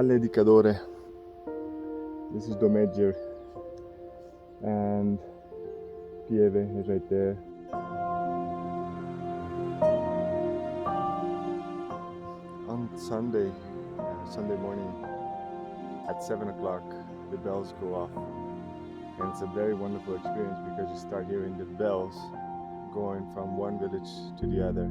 Valle di Cadore. This is Domegger, and Pieve is right there. On Sunday morning at 7 o'clock, the bells go off, and it's a very wonderful experience because you start hearing the bells going from one village to the other.